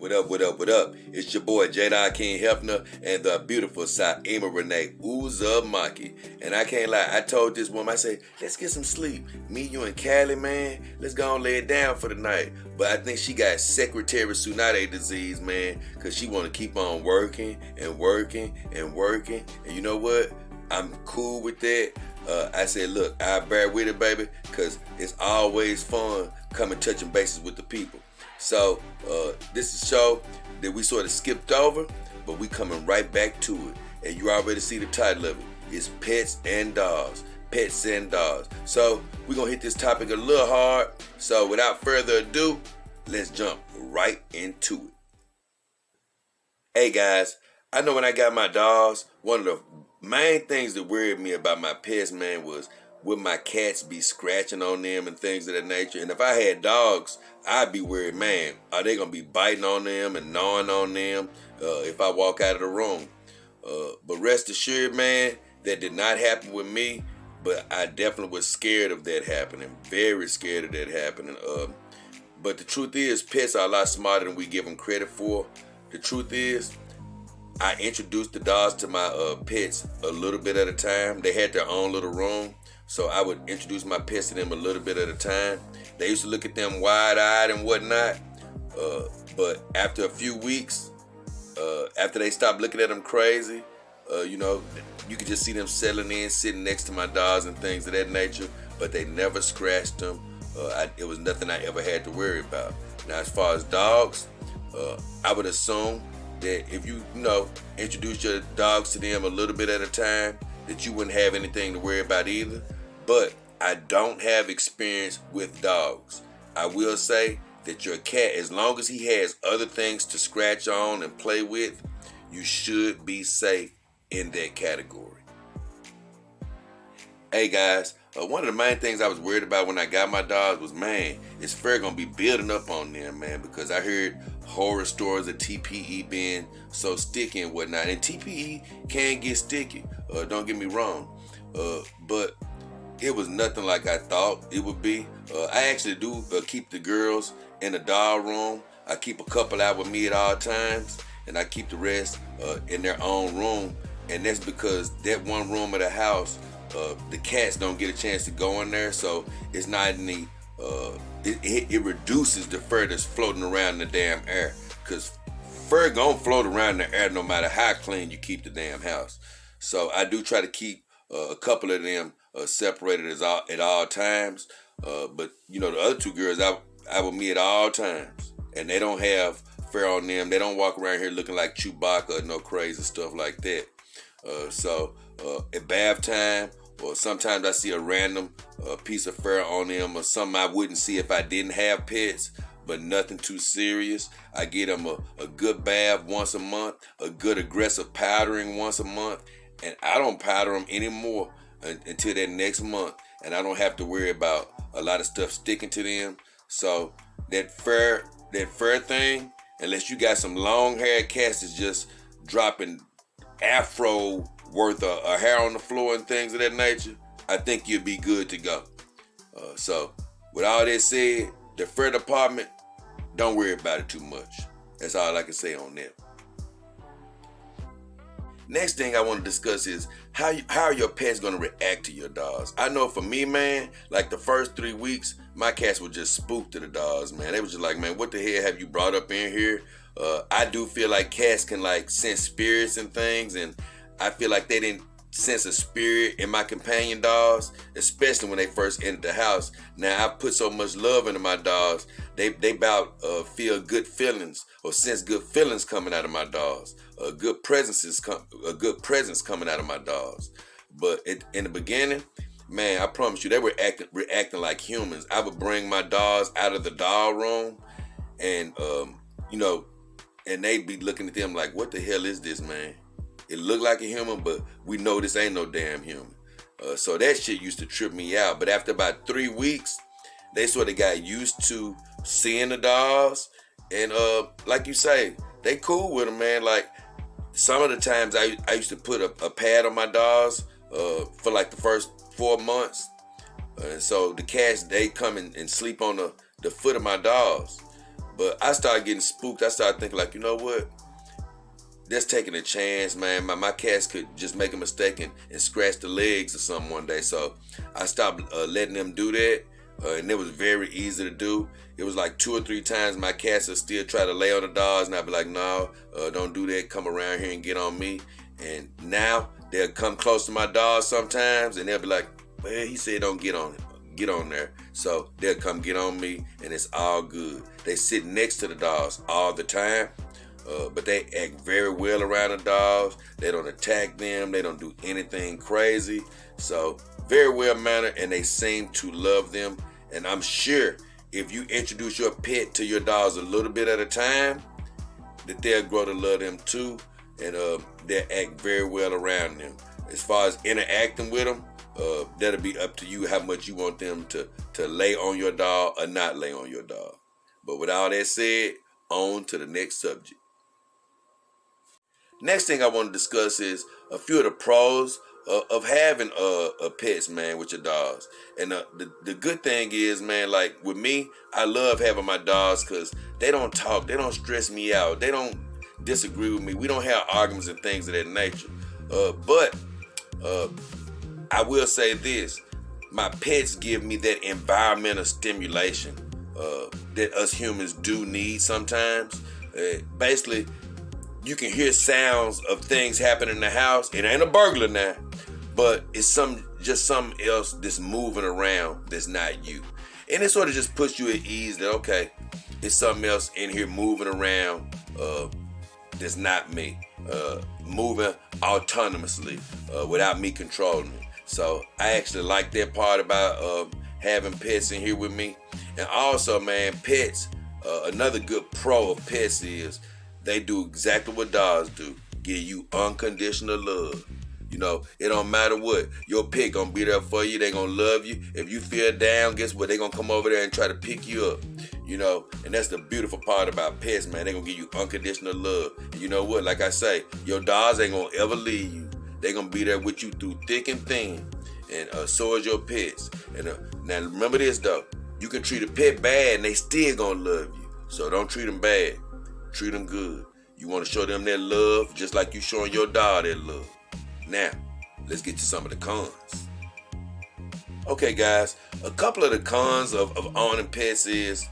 What up, what up, what up? It's your boy Jada King Hefner and the beautiful Saima Renee Uzumaki. And I can't lie, I told this woman, I said, let's get some sleep. Me, you, and Callie, man, let's go and lay it down for the night. But I think she got Secretary Tsunade disease, man, because she want to keep on working and working and working. And you know what? I'm cool with that. I said, look, I bear with it, baby, because it's always fun coming touching bases with the people. So this is a show that we sort of skipped over, but we coming right back to it. And you already see the title of it. It's Pets and Dogs. Pets and Dogs. So we're going to hit this topic a little hard. So without further ado, let's jump right into it. Hey guys, I know when I got my dogs, one of the main things that worried me about my pets, man, was would my cats be scratching on them and things of that nature. And if I had dogs, I'd be worried, man, are they going to be biting on them and gnawing on them if I walk out of the room? But rest assured, man, that did not happen with me, but I definitely was scared of that happening, very scared of that happening. But the truth is, pets are a lot smarter than we give them credit for. The truth is, I introduced the dogs to my pets a little bit at a time. They had their own little room, so I would introduce my pets to them a little bit at a time. They used to look at them wide-eyed and whatnot, but after a few weeks, after they stopped looking at them crazy, you could just see them settling in, sitting next to my dogs and things of that nature, but they never scratched them. It was nothing I ever had to worry about. Now, as far as dogs, I would assume that if you introduce your dogs to them a little bit at a time, that you wouldn't have anything to worry about either. But I don't have experience with dogs. I will say that your cat, as long as he has other things to scratch on and play with, you should be safe in that category. Hey guys, one of the main things I was worried about when I got my dogs was, man, is fur gonna be building up on them, man, because I heard horror stories of TPE being so sticky and whatnot. And TPE can get sticky, don't get me wrong, but it was nothing like I thought it would be. I actually do keep the girls in the dog room. I keep a couple out with me at all times, and I keep the rest in their own room. And that's because that one room of the house, the cats don't get a chance to go in there, so it's not any. It reduces the fur that's floating around in the damn air, because fur gonna float around in the air no matter how clean you keep the damn house. So I do try to keep a couple of them separated at all times. But the other two girls I with me at all times, and they don't have fur on them. They don't walk around here looking like Chewbacca or no crazy stuff like that. So at bath time, or sometimes I see a random piece of fur on them or something I wouldn't see if I didn't have pets, but nothing too serious. I get them a good bath once a month, a good aggressive powdering once a month, and I don't powder them anymore until that next month, and I don't have to worry about a lot of stuff sticking to them. So that fur thing, unless you got some long-haired cats that's just dropping afro worth of hair on the floor and things of that nature, I think you'll be good to go. So with all that said, the fur department, don't worry about it too much. That's all I can say on that. Next thing I want to discuss is how are your pets going to react to your dogs. I know for me, man, like the first 3 weeks, my cats were just spooked to the dogs, man. They was just like, man, what the hell have you brought up in here? I do feel like cats can sense spirits and things, and I feel like they didn't sense a spirit in my companion dogs, especially when they first entered the house. Now, I put so much love into my dogs, they about feel good feelings or sense good feelings coming out of my dogs. A good presence coming out of my dogs. But in the beginning, man, I promise you, they were reacting like humans. I would bring my dogs out of the dog room, and and they'd be looking at them like, what the hell is this, man? It looked like a human, but we know this ain't no damn human. So that shit used to trip me out. But after about 3 weeks, they sort of got used to seeing the dogs. And like you say, they cool with them, man. Like some of the times I used to put a pad on my dogs for like the first 4 months. So the cats, they come and sleep on the foot of my dogs. But I started getting spooked. I started thinking like, you know what? That's taking a chance, man. My cats could just make a mistake and scratch the legs or something one day. So I stopped letting them do that. And it was very easy to do. It was like 2 or 3 times my cats would still try to lay on the dogs, and I'd be like, no, don't do that. Come around here and get on me. And now they'll come close to my dogs sometimes, and they'll be like, well, he said don't get on it. Get on there. So they'll come get on me, and it's all good. They sit next to the dogs all the time, but they act very well around the dogs. They don't attack them. They don't do anything crazy. So very well mannered, and they seem to love them. And I'm sure if you introduce your pet to your dogs a little bit at a time, that they'll grow to love them too, and they'll act very well around them. As far as interacting with them, that'll be up to you how much you want them to lay on your dog or not lay on your dog. But with all that said, on to the next subject. Next thing I want to discuss is a few of the pros of having pets, man, with your dogs. And the good thing is, man, like with me, I love having my dogs because they don't talk, they don't stress me out, they don't disagree with me, we don't have arguments and things of that nature. But I will say this, my pets give me that environmental stimulation that us humans do need sometimes. Basically, you can hear sounds of things happening in the house. It ain't a burglar now, but it's something else that's moving around that's not you. And it sort of just puts you at ease that, okay, it's something else in here moving around that's not me, moving autonomously without me controlling it. So I actually like that part about having pets in here with me. And also, man, pets, another good pro of pets is they do exactly what dogs do. Give you unconditional love. You know, it don't matter what. Your pet gonna be there for you. They gonna love you. If you feel down, guess what? They gonna come over there and try to pick you up. You know, and that's the beautiful part about pets, man. They gonna give you unconditional love. And you know what? Like I say, your dogs ain't gonna ever leave you. They gonna be there with you through thick and thin. And so is your pets. And now remember this though. You can treat a pet bad and they still gonna love you. So don't treat them bad. Treat them good. You want to show them that love just like you showing your dog that love. Now, let's get to some of the cons. Okay, guys, a couple of the cons of owning pets is,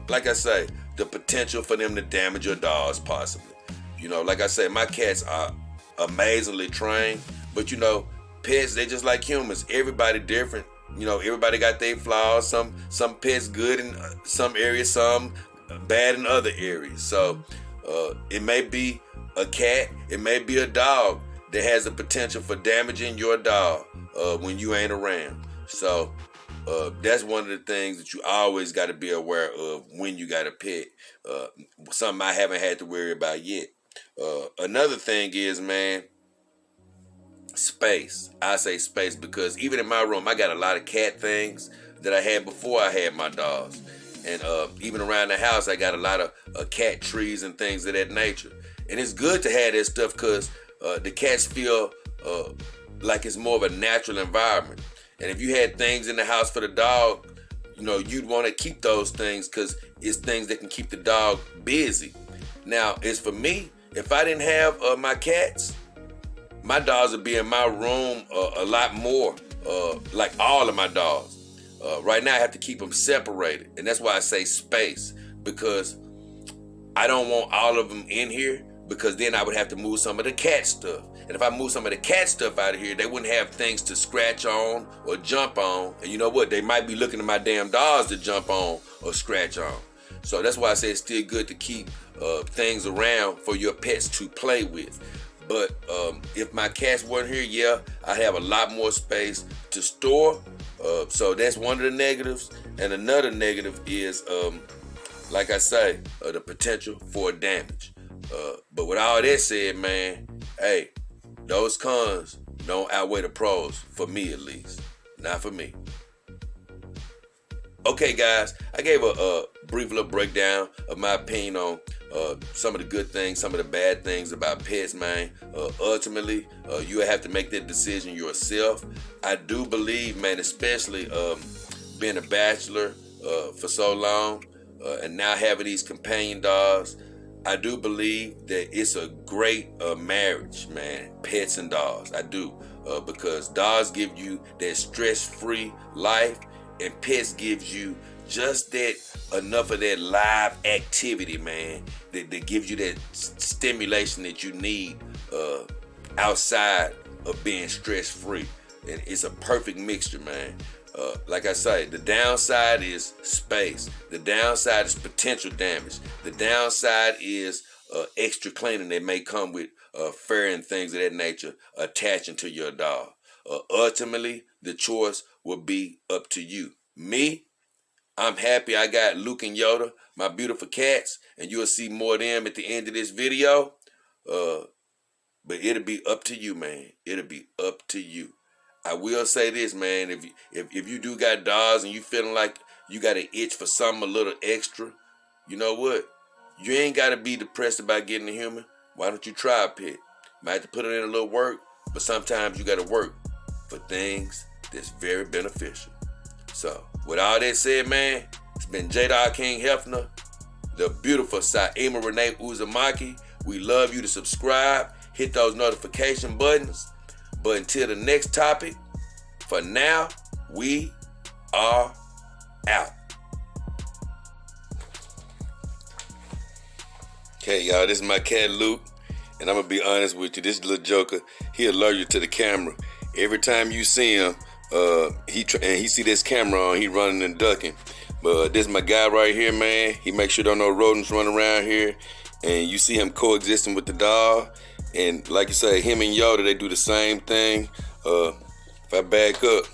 like I say, the potential for them to damage your dogs possibly. You know, like I say, my cats are amazingly trained, but you know, pets, they just like humans. Everybody different. You know, everybody got their flaws. Some pets good in some areas, some bad in other areas. So it may be a cat, it may be a dog that has the potential for damaging your dog when you ain't around. So that's one of the things that you always got to be aware of when you got a pet. Something I haven't had to worry about yet. Another thing is, man, space. I say space because even in my room, I got a lot of cat things that I had before I had my dogs. And even around the house, I got a lot of cat trees and things of that nature. And it's good to have that stuff because the cats feel like it's more of a natural environment. And if you had things in the house for the dog, you know, you'd want to keep those things because it's things that can keep the dog busy. Now, as for me, if I didn't have my cats, my dogs would be in my room a lot more, like all of my dogs. Right now, I have to keep them separated. And that's why I say space, because I don't want all of them in here, because then I would have to move some of the cat stuff. And if I move some of the cat stuff out of here, they wouldn't have things to scratch on or jump on. And you know what? They might be looking at my damn dogs to jump on or scratch on. So that's why I say it's still good to keep things around for your pets to play with. But if my cats weren't here, yeah, I have a lot more space to store. So that's one of the negatives. And another negative is, like I say, the potential for damage. But with all that said, man, hey, those cons don't outweigh the pros, for me at least. Not for me. Okay, guys, I gave a brief little breakdown of my opinion on some of the good things, some of the bad things about pets, man. Ultimately, you have to make that decision yourself. I do believe, man, especially being a bachelor for so long, and now having these companion dogs, I do believe that it's a great marriage, man. Pets and dogs, I do, because dogs give you that stress-free life, and pets gives you just that enough of that live activity, man, that gives you that stimulation that you need outside of being stress-free. And it's a perfect mixture, man. Like I say, the downside is space. The downside is potential damage. The downside is extra cleaning that may come with fur and things of that nature attaching to your dog. Ultimately, the choice will be up to you. Me, I'm happy I got Luke and Yoda, my beautiful cats, and you'll see more of them at the end of this video. But it'll be up to you, man. It'll be up to you. I will say this, man. If you do got dogs and you feeling like you got an itch for something a little extra, you know what? You ain't got to be depressed about getting a human. Why don't you try a pet? Might have to put in a little work, but sometimes you got to work for things that's very beneficial. So, with all that said, man, it's been J-Dog King Hefner, the beautiful Saima Renee Uzumaki. We love you to subscribe, hit those notification buttons. But until the next topic, for now, we are out. Okay, y'all, this is my cat Luke, and I'm going to be honest with you. This little joker, he allergic to the camera. Every time you see him, he see this camera on, he running and ducking. But this is my guy right here, man. He makes sure there are no rodents running around here. And you see him coexisting with the dog. And like you say, him and Yoda, they do the same thing. If I back up,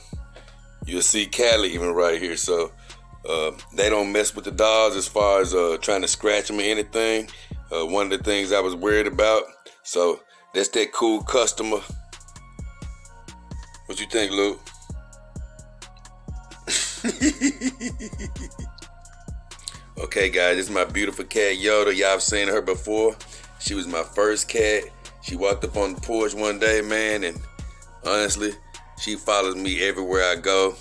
you'll see Callie even right here. So they don't mess with the dogs as far as trying to scratch them or anything. One of the things I was worried about. So that's that cool customer. What you think, Luke? Okay, guys, this is my beautiful cat Yoda. Y'all have seen her before. She was my first cat. She walked up on the porch one day, man, and honestly, she follows me everywhere I go.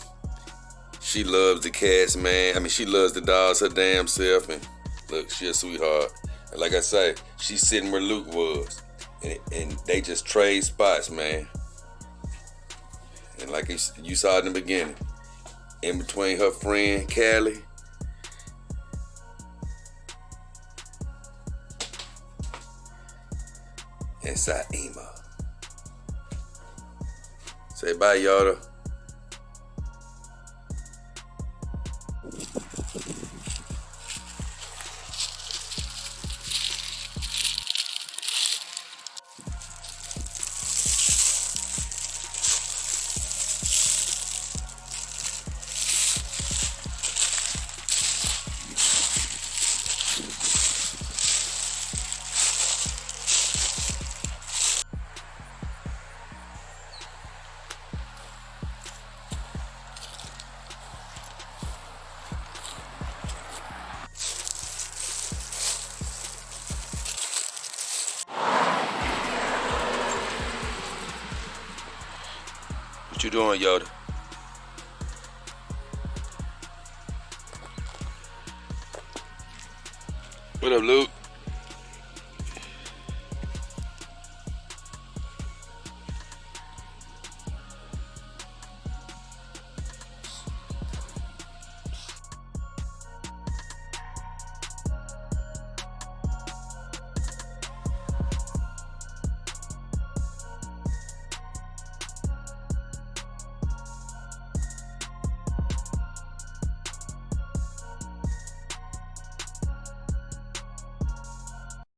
She loves the cats, man. I mean, she loves the dogs her damn self, and look, she a sweetheart. And like I say, she's sitting where Luke was, and they just trade spots, man. And like you saw in the beginning, in between her friend Callie and Saima. Say bye, Yoda. What you doing, Yoda? What up, Luke?